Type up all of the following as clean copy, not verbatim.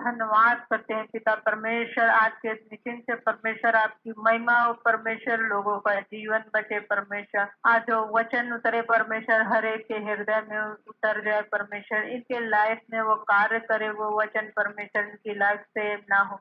धन्यवाद करते हैं पिता परमेश्वर आज के मीटिंग से परमेश्वर आपकी महिमा हो परमेश्वर लोगों का जीवन बचे परमेश्वर आज जो वचन उतरे परमेश्वर हर एक के हृदय में उतर जाए परमेश्वर इनके लाइफ में वो कार्य करे वो वचन परमेश्वर इनकी लाइफ से ना हो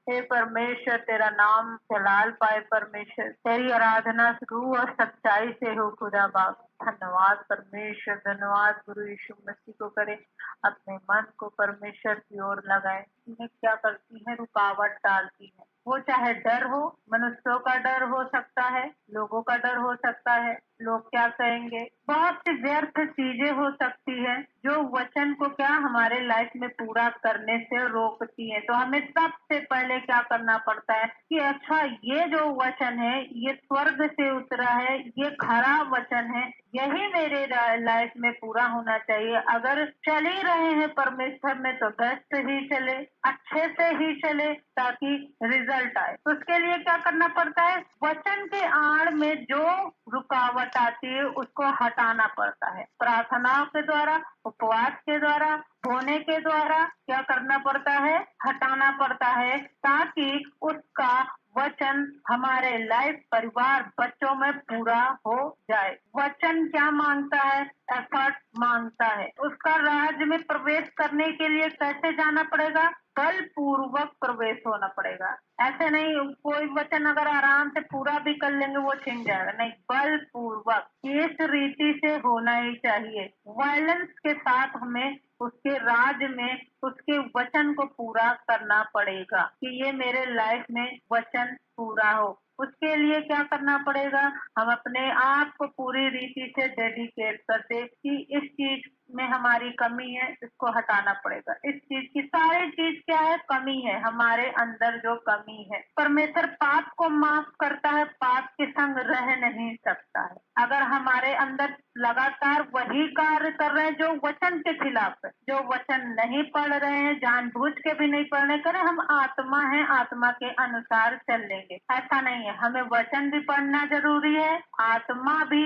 हे परमेश्वर तेरा नाम जलाल पाए परमेश्वर तेरी आराधना रूह और सच्चाई से हो खुदा बाप धन्यवाद परमेश्वर धन्यवाद गुरु यीशु मसीह को करे अपने मन को परमेश्वर की ओर लगाए इन्हें क्या करती है रुकावट डालती है वो चाहे डर हो मनुष्यों का डर हो सकता है लोगों का डर हो सकता है लोग क्या कहेंगे बहुत सी व्यर्थ चीजें हो सकती है जो वचन को क्या हमारे लाइफ में पूरा करने से रोकती है तो हमें सबसे पहले क्या करना पड़ता है कि अच्छा ये जो वचन है ये स्वर्ग से उतरा है ये खरा वचन है यही मेरे लाइफ में पूरा होना चाहिए अगर चल ही रहे हैं परमेश्वर में तो बेस्ट ही चले अच्छे से ही चले ताकि रिजल्ट आए तो उसके लिए क्या करना पड़ता है वचन के आड़ में जो रुकावट आती है उसको हटाना पड़ता है प्रार्थनाओं के द्वारा उपवास के द्वारा होने के द्वारा क्या करना पड़ता है हटाना पड़ता है ताकि उसका वचन हमारे लाइफ परिवार बच्चों में पूरा हो जाए वचन क्या मांगता है एफर्ट मांगता है उसका राज्य में प्रवेश करने के लिए कैसे जाना पड़ेगा बल पूर्वक प्रवेश होना पड़ेगा ऐसे नहीं कोई वचन अगर आराम से पूरा भी कर लेंगे वो छिन जाएगा नहीं बल पूर्वक इस रीति से होना ही चाहिए वायलेंस के साथ हमें उसके राज में उसके वचन को पूरा करना पड़ेगा कि ये मेरे लाइफ में वचन पूरा हो उसके लिए क्या करना पड़ेगा हम अपने आप को पूरी रीति से डेडिकेट कर दे कि इस चीज में हमारी कमी है इसको हटाना पड़ेगा इस चीज की सारी चीज क्या है कमी है हमारे अंदर जो कमी है परमेश्वर पाप को माफ करता है पाप के संग रह नहीं सकता है अगर हमारे अंदर लगातार वही कार्य कर रहे हैं जो वचन के खिलाफ है जो वचन नहीं पढ़ रहे हैं जानबूझ के भी नहीं पढ़ने करें हम आत्मा है आत्मा के अनुसार चल लेंगे ऐसा नहीं है हमें वचन भी पढ़ना जरूरी है आत्मा भी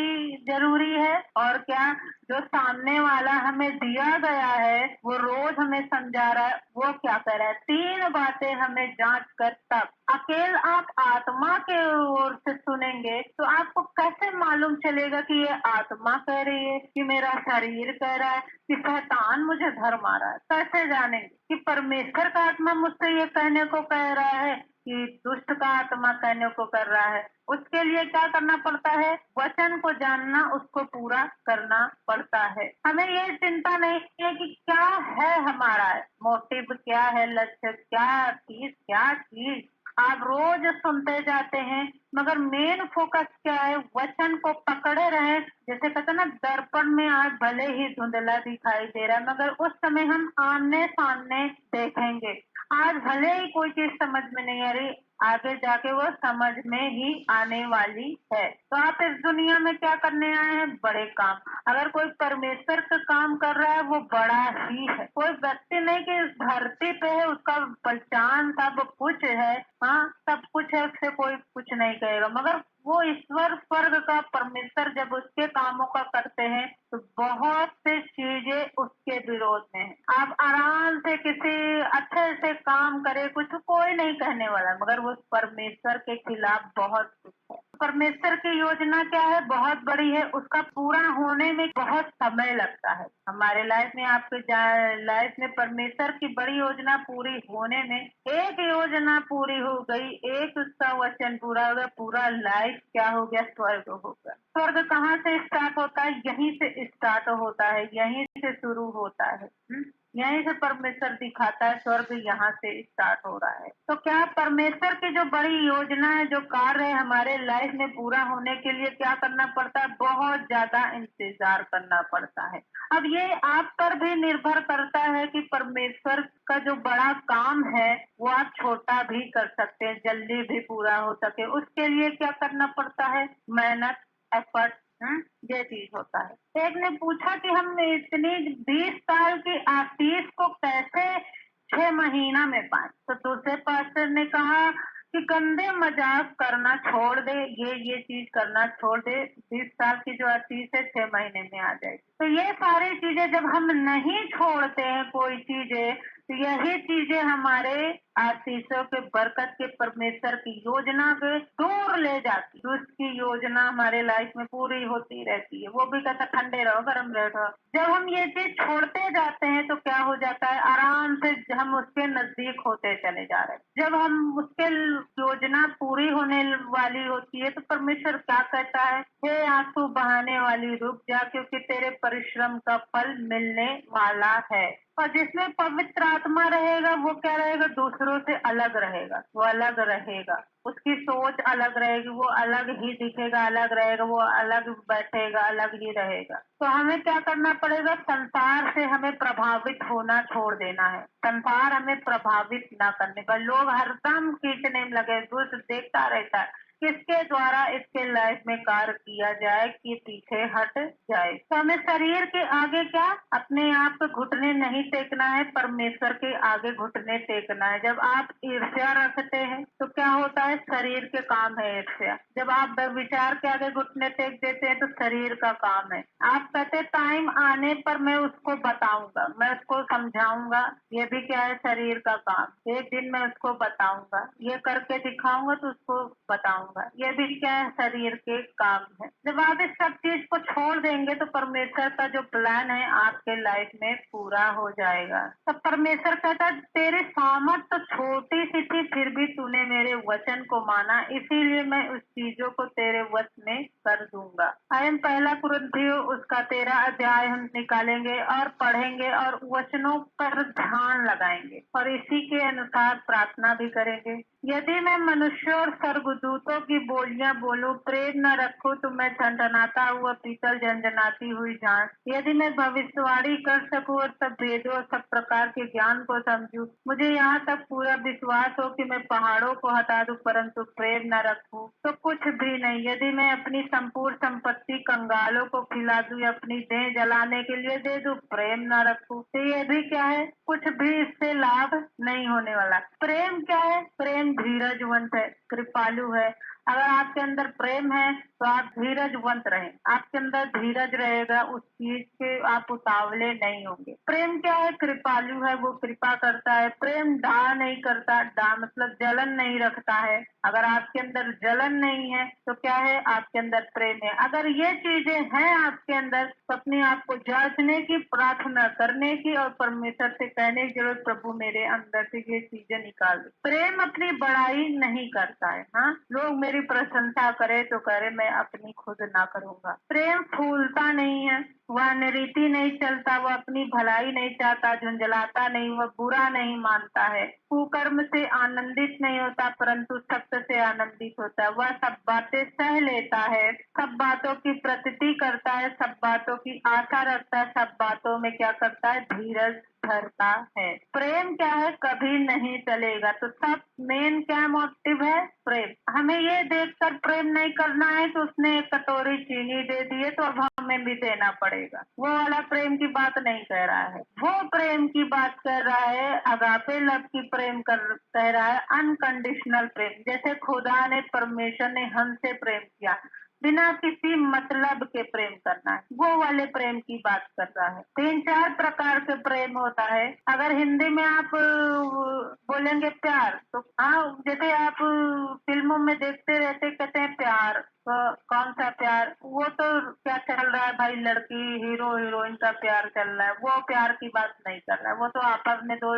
जरूरी है और क्या जो सामने वाला हमें दिया गया है वो रोज हमें समझा रहा है वो क्या कर रहा है 3 बातें हमें जांच कर तब अकेले आप आत्मा के ओर से सुनेंगे तो आपको कैसे मालूम चलेगा कि ये आत्मा कह रही है कि मेरा शरीर कह रहा है कि शैतान मुझे धर मारा है कैसे जानेंगे कि परमेश्वर का आत्मा मुझसे ये कहने को कह रहा है कि दुष्ट का आत्मा कहने को कर रहा है उसके लिए क्या करना पड़ता है वचन को जानना उसको पूरा करना पड़ता है हमें ये चिंता नहीं है कि क्या है हमारा मोटिव क्या है लक्ष्य क्या चीज आप रोज सुनते जाते हैं मगर मेन फोकस क्या है वचन को पकड़े रहे जैसे कहते ना दर्पण में आज भले ही धुंधला दिखाई दे रहा है मगर उस समय हम आमने सामने देखेंगे आज भले ही कोई चीज समझ में नहीं आ रही आगे जाके वो समझ में ही आने वाली है तो आप इस दुनिया में क्या करने आए हैं बड़े काम अगर कोई परमेश्वर का काम कर रहा है वो बड़ा ही है कोई व्यक्ति नहीं कि इस धरती पे है उसका पहचान सब कुछ है हाँ सब कुछ है उससे कोई कुछ नहीं कहेगा मगर वो ईश्वर स्वर्ग का परमेश्वर जब उसके कामों का करते हैं तो बहुत सी चीजें उसके विरोध में है आप आराम से किसी अच्छे से काम करे कुछ कोई नहीं कहने वाला मगर वो परमेश्वर के खिलाफ बहुत कुछ है परमेश्वर की योजना क्या है बहुत बड़ी है उसका पूरा होने में बहुत समय लगता है हमारे लाइफ में आपके लाइफ में परमेश्वर की बड़ी योजना पूरी होने में एक योजना पूरी हो गई एक उसका वचन पूरा हो गया पूरा लाइफ क्या हो गया स्वर्ग हो गया स्वर्ग कहाँ से स्टार्ट होता है यहीं से स्टार्ट होता है यहीं से शुरू होता है यहीं से परमेश्वर दिखाता है स्वर्ग यहाँ से स्टार्ट हो रहा है तो क्या परमेश्वर की जो बड़ी योजना है जो कार्य है हमारे लाइफ में पूरा होने के लिए क्या करना पड़ता है बहुत ज्यादा इंतजार करना पड़ता है अब ये आप पर भी निर्भर करता है कि परमेश्वर का जो बड़ा काम है वो आप छोटा भी कर सकते हैं जल्दी भी पूरा हो सके उसके लिए क्या करना पड़ता है मेहनत एफर्ट ये चीज होता है एक ने पूछा कि हम इतनी 20 साल की आशीष को कैसे 6 महीना में पाए तो दूसरे पास्टर ने कहा कि गंदे मजाक करना छोड़ दे ये चीज करना छोड़ दे 20 साल की जो आशीष है 6 महीने में आ जाएगी तो ये सारी चीजें जब हम नहीं छोड़ते हैं कोई चीजें तो यही चीजें हमारे आशीषों के बरकत के परमेश्वर की योजना के दूर ले जाती है। उसकी योजना हमारे लाइफ में पूरी होती रहती है। वो भी कहता ठंडे रहो, गर्म रहो। जब हम ये चीज छोड़ते जाते हैं तो क्या हो जाता है, आराम से हम उसके नजदीक होते चले जा रहे हैं। जब हम उसके योजना पूरी होने वाली होती है तो परमेश्वर क्या कहता है, हे आंसू बहाने वाली रुक जा, क्योंकि तेरे परिश्रम का फल मिलने वाला है। और जिसमें पवित्र आत्मा रहेगा वो क्या रहेगा, दूसरों से अलग रहेगा, वो अलग रहेगा, उसकी सोच अलग रहेगी, वो अलग ही दिखेगा, अलग रहेगा, वो अलग बैठेगा, अलग ही रहेगा। तो हमें क्या करना पड़ेगा, संसार से हमें प्रभावित होना छोड़ देना है। संसार हमें प्रभावित ना करने पर लोग हरदम खींचने में लगे, दूसरा देखता रहता है किसके द्वारा इसके लाइफ में कार्य किया जाए कि पीछे हट जाए। तो हमें शरीर के आगे क्या, अपने आप को घुटने नहीं टेकना है, परमेश्वर के आगे घुटने टेकना है। जब आप ईर्ष्या रखते हैं तो क्या होता है, शरीर के काम है ईर्ष्या। जब आप विचार के आगे घुटने टेक देते हैं तो शरीर का काम है। आप कहते टाइम आने पर मैं उसको बताऊंगा, मैं उसको समझाऊंगा, ये भी क्या है, शरीर का काम। एक दिन मैं उसको बताऊंगा, ये करके दिखाऊंगा तो उसको बताऊंगा, ये भी क्या है, शरीर के काम है। जब आप इस सब चीज को छोड़ देंगे तो परमेश्वर का जो प्लान है आपके लाइफ में पूरा हो जाएगा। तो परमेश्वर कहता तेरी सामर्थ तो छोटी सी थी, फिर भी तूने मेरे वचन को माना, इसीलिए मैं उस चीजों को तेरे वश में कर दूंगा। हम 1 कुरिन्थियों उसका 13 अध्याय हम निकालेंगे और पढ़ेंगे और वचनों पर ध्यान लगाएंगे और इसी के अनुसार प्रार्थना भी करेंगे। यदि मैं मनुष्य और स्वर्गदूतों की बोलियां बोलूं, प्रेम न रखूं तो मैं झनझनाता हुआ पीतल, झनझनाती हुई झांझ। यदि मैं भविष्यवाणी कर सकूं और सब वेदों और सब प्रकार के ज्ञान को समझूं, मुझे यहाँ तक पूरा विश्वास हो कि मैं पहाड़ों को हटा दूं, परंतु प्रेम न रखूं तो कुछ भी नहीं। यदि मैं अपनी संपूर्ण संपत्ति कंगालों को खिला दूं या अपनी देह जलाने के लिए दे दूं, प्रेम न रखूं तो ये भी क्या है, कुछ भी इससे लाभ नहीं होने वाला। प्रेम क्या है, प्रेम धीरजवंत है, कृपालु है। अगर आपके अंदर प्रेम है तो आप धीरजवंत रहें, आपके अंदर धीरज रहेगा, उस चीज के आप उतावले नहीं होंगे। प्रेम क्या है, कृपालु है, वो कृपा करता है। प्रेम डा नहीं करता, डा मतलब जलन नहीं रखता है। अगर आपके अंदर जलन नहीं है तो क्या है, आपके अंदर प्रेम है। अगर ये चीजें हैं आपके अंदर तो अपने आप को जांचने की, प्रार्थना करने की और परमेश्वर से कहने की जरूरत, प्रभु मेरे अंदर से ये चीजें निकाल दो। प्रेम अपनी बड़ाई नहीं करता है। हाँ, लोग मेरी प्रशंसा करे तो करे, मैं अपनी खुद ना करूंगा। प्रेम फूलता नहीं है, वह निरीति नहीं चलता, वह अपनी भलाई नहीं चाहता, झुंझलाता नहीं, वह बुरा नहीं मानता है, कुकर्म से आनंदित नहीं होता, परंतु सत्य से आनंदित होता है। वह सब बातें सह लेता है, सब बातों की प्रतीति करता है, सब बातों की आशा रखता है, सब बातों में क्या करता है, धीरज धरता है। प्रेम क्या है, कभी नहीं चलेगा। तो सब मेन क्या मोटिव है, प्रेम। हमें ये देखकर प्रेम नहीं करना है कि उसने 1 कटोरी चीनी दे दी है तो अब हमें भी देना पड़ेगा, वो वाला प्रेम की बात नहीं कह रहा है। वो प्रेम की बात कर रहा है, अगापे लव की प्रेम कह रहा है, अनकंडीशनल प्रेम। जैसे खुदा ने, परमेश्वर ने हमसे प्रेम किया, बिना किसी मतलब के प्रेम करना है, वो वाले प्रेम की बात कर रहा है। 3-4 प्रकार के प्रेम होता है। अगर हिंदी में आप बोलेंगे प्यार तो हाँ, जैसे आप फिल्मों में देखते रहते, कहते हैं प्यार, तो कौन सा प्यार, वो तो क्या चल रहा है भाई, लड़की हीरो हीरोइन का प्यार चल रहा है, वो प्यार की बात नहीं कर रहा है, वो तो आपस में 2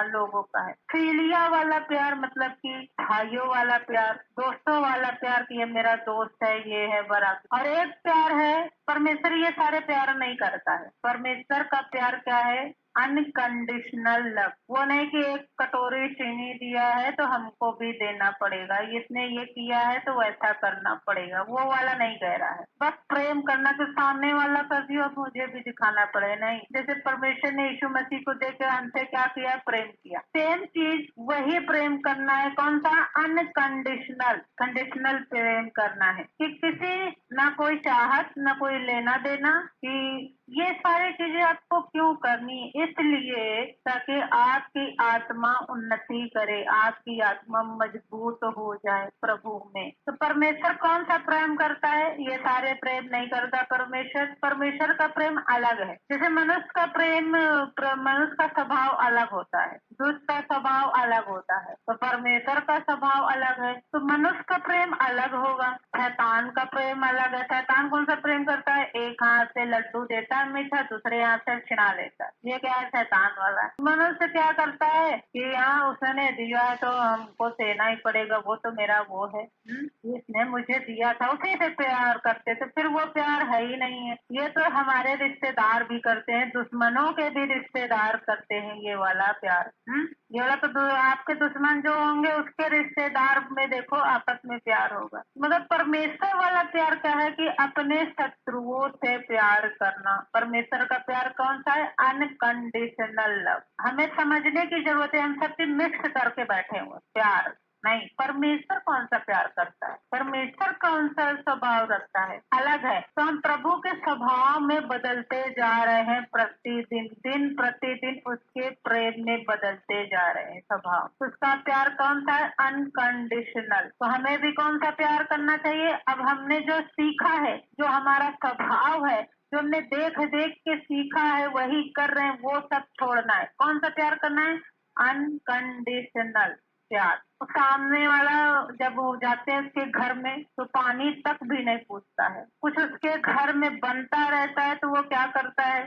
लोगों का है। फिलिया वाला प्यार मतलब कि भाइयों वाला प्यार, दोस्तों वाला प्यार कि ये मेरा दोस्त है, ये है बड़ा। और एक प्यार है, परमेश्वर ये सारे प्यार नहीं करता है। परमेश्वर का प्यार क्या है, अनकंडीशनल लव। वो नहीं कि 1 कटोरी चीनी दिया है तो हमको भी देना पड़ेगा, इसने ये किया है तो वैसा करना पड़ेगा, वो वाला नहीं कह रहा है। बस प्रेम करना के सामने वाला कर दियो, मुझे भी दिखाना पड़े, नहीं। जैसे परमेश्वर ने यीशु मसीह को देकर हमसे क्या किया, प्रेम किया। सेम चीज वही प्रेम करना है, कौन सा, अनकंडीशनल, कंडीशनल प्रेम करना है कि किसी ना कोई चाहत, ना कोई लेना देना, कि ये सारी चीजें आपको क्यों करनी? इसलिए ताकि आपकी आत्मा उन्नति करे, आपकी आत्मा मजबूत हो जाए प्रभु में। तो परमेश्वर कौन सा प्रेम करता है? ये सारे प्रेम नहीं करता परमेश्वर। परमेश्वर का प्रेम अलग है। जैसे मनुष्य का प्रेम, मनुष्य का स्वभाव अलग होता है, दुष्ट का स्वभाव अलग होता है, तो परमेश्वर का स्वभाव अलग है। तो मनुष्य का प्रेम अलग होगा, शैतान का प्रेम अलग है। शैतान कौन सा प्रेम करता है? एक हाथ से लड्डू देता है मीठा, दूसरे हाथ से छिना लेता है। ये क्या है? शैतान वाला। मनुष्य क्या करता है कि यहाँ उसने दिया है तो हमको देना ही पड़ेगा, वो तो मेरा वो है, इसने मुझे दिया था, उसी से प्यार करते। तो फिर वो प्यार है ही नहीं है। ये तो हमारे रिश्तेदार भी करते हैं, दुश्मनों के भी रिश्तेदार करते हैं ये वाला प्यार। ये वाला तो आपके दुश्मन जो होंगे उसके रिश्तेदार में देखो आपस में प्यार होगा। मगर परमेश्वर वाला प्यार क्या है कि अपने शत्रुओं से प्यार करना। परमेश्वर का प्यार कौन सा है? Unconditional love. हमें समझने की जरूरत है, हम सब चीज मिक्स करके बैठे हुए। प्यार नहीं, परमेश्वर कौन सा प्यार करता है, परमेश्वर कौन सा स्वभाव रखता है, अलग है। तो हम प्रभु के स्वभाव में बदलते जा रहे हैं प्रतिदिन, दिन प्रतिदिन उसके प्रेम में बदलते जा रहे हैं स्वभाव। तो उसका प्यार कौन सा है? अनकंडीशनल। तो हमें भी कौन सा प्यार करना चाहिए? अब हमने जो सीखा है, जो हमारा स्वभाव है, जो हमने देख देख के सीखा है वही कर रहे हैं, वो सब छोड़ना है। कौन सा प्यार करना है? अनकंडीशनल प्यार। तो सामने वाला जब वो जाते हैं उसके घर में तो पानी तक भी नहीं पूछता है। कुछ उसके घर में बनता रहता है तो वो क्या करता है?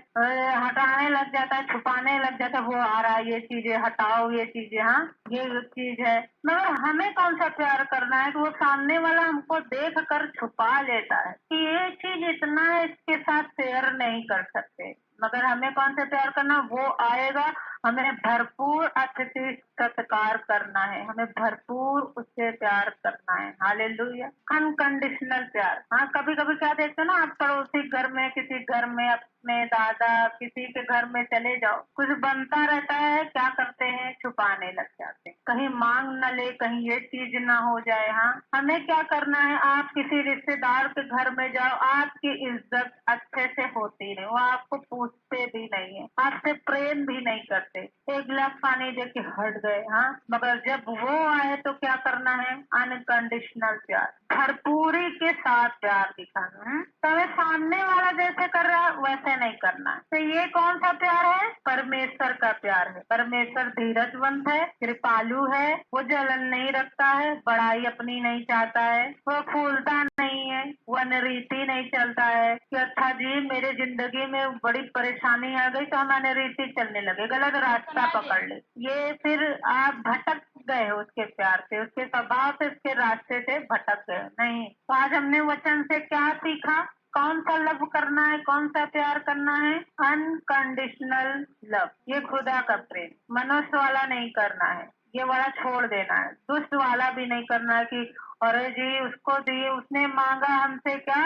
हटाने लग जाता है, छुपाने लग जाता है, वो आ रहा है, ये चीजें हटाओ, ये चीजें, हाँ ये चीज है। मगर हमें कौन सा प्यार करना है कि वो सामने वाला हमको देख कर छुपा लेता है कि ये चीज इतना है, इसके साथ शेयर नहीं कर सकते। मगर हमें कौन सा प्यार करना? वो आएगा, हमें भरपूर अतिथि सत्कार करना है, हमें भरपूर उससे प्यार करना है। हालेलुया। अनकंडीशनल प्यार। हाँ, कभी कभी क्या देखते हो ना, आप पड़ोसी घर में, किसी घर में, अपने दादा किसी के घर में चले जाओ, कुछ बनता रहता है, क्या करते हैं? छुपाने लग जाते हैं, कहीं मांग न ले, कहीं ये चीज ना हो जाए। हाँ, हमें क्या करना है? आप किसी रिश्तेदार के घर में जाओ, आपकी इज्जत अच्छे से होती नहीं, वो आपको पूछते भी नहीं है, आपसे प्रेम भी नहीं करते, एक गिलास पानी दे के हट गए। हाँ, मगर जब वो आए तो क्या करना है? अनकंडीशनल प्यार, भरपूरी के साथ प्यार दिखाना है। तो हमें सामने वाला जैसे कर रहा है वैसे नहीं करना है। तो ये कौन सा प्यार है? परमेश्वर का प्यार है। परमेश्वर धीरजवंत है, कृपालु है, वो जलन नहीं रखता है, बड़ाई अपनी नहीं चाहता है, वो फूलता नहीं है, वो अनरीति नहीं चलता है कि अच्छा जी मेरे जिंदगी में बड़ी परेशानी आ गई तो हम अनरीति चलने लगे, गलत रास्ता पकड़ ले। ये फिर आप भटक गए हो उसके प्यार से, उसके स्वभाव से, उसके रास्ते से भटक गए। नहीं, तो आज हमने वचन से क्या सीखा? कौन सा लव करना है, कौन सा प्यार करना है? Unconditional love. ये खुदा का प्रेम, मनुष्य वाला नहीं करना है, ये वाला छोड़ देना है। दुष्ट वाला भी नहीं करना है कि अरे जी उसको दी, उसने मांगा हमसे क्या?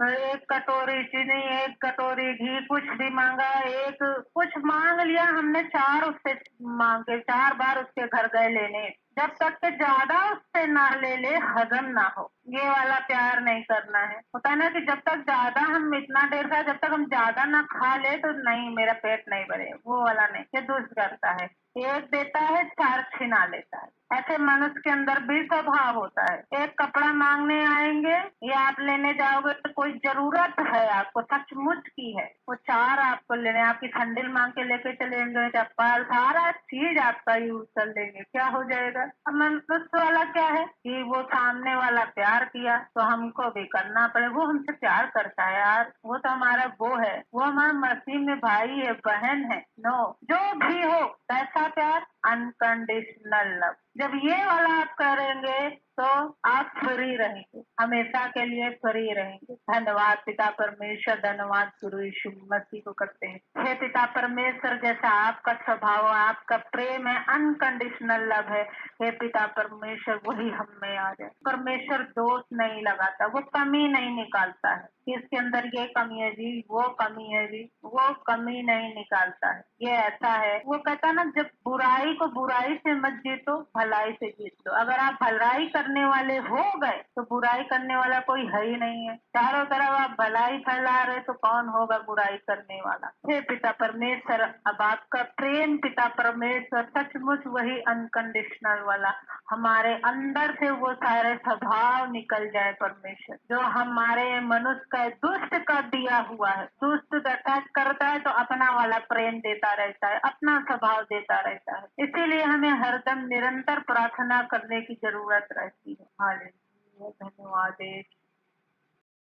एक कटोरी चीनी, एक कटोरी घी, कुछ भी मांगा, एक कुछ मांग लिया हमने, चार उससे मांगे, 4 बार उसके घर गए लेने, जब तक के ज्यादा उससे ना ले ले, हजम ना हो। ये वाला प्यार नहीं करना है। होता है ना कि जब तक ज्यादा हम इतना देर का, जब तक हम ज्यादा ना खा ले तो नहीं, मेरा पेट नहीं भरे, वो वाला नहीं। ये दुष्ट करता है, एक देता है 4 छिना लेता है। ऐसे मनुष्य के अंदर भी स्वभाव होता है। एक कपड़ा मांगने आएंगे या आप लेने जाओगे तो कोई जरूरत है आपको, सचमुच की है, वो 4 आपको लेने, आपकी सैंडल मांग के लेके चलेंगे, चप्पल, सारा चीज आपका यूज कर लेंगे, क्या हो जाएगा? अब मनुष्य वाला क्या है कि वो सामने वाला प्यार किया तो हमको भी करना पड़े। वो हमसे प्यार करता है यार, वो तो हमारा वो है, वो हमारा मसीह में भाई है, बहन है। नो, जो भी हो, कैसा प्यार? Unconditional love. जब ये वाला आप करेंगे तो आप फ्री रहेंगे, हमेशा के लिए फ्री रहेंगे। धन्यवाद पिता परमेश्वर, धन्यवाद गुरु यीशु मसीह को करते हैं। हे पिता परमेश्वर, जैसा आपका स्वभाव, आपका प्रेम है, अनकंडीशनल लव है, हे पिता परमेश्वर वही हम में आ जाए। परमेश्वर दोष नहीं लगाता, वो कमी नहीं निकालता है कि इसके अंदर ये कमी है जी, वो कमी है जी, वो कमी नहीं निकालता है। ये ऐसा है, वो कहता ना जब बुरा बुराई को बुराई से मत जीतो, भलाई से जीत लो। अगर आप भलाई करने वाले हो गए तो बुराई करने वाला कोई है ही नहीं है। चारों तरफ आप भलाई फैला रहे तो कौन होगा बुराई करने वाला। हे पिता परमेश्वर, अब आपका प्रेम पिता परमेश्वर सचमुच वही अनकंडीशनल वाला हमारे अंदर से वो सारे स्वभाव निकल जाए परमेश्वर, जो हमारे मनुष्य का दुष्ट का दिया हुआ है। दुष्ट अटैक करता है तो अपना वाला प्रेम देता रहता है, अपना स्वभाव देता रहता है। इसीलिए हमें हरदम निरंतर प्रार्थना करने की जरूरत रहती है। हालेलुया, धन्यवाद।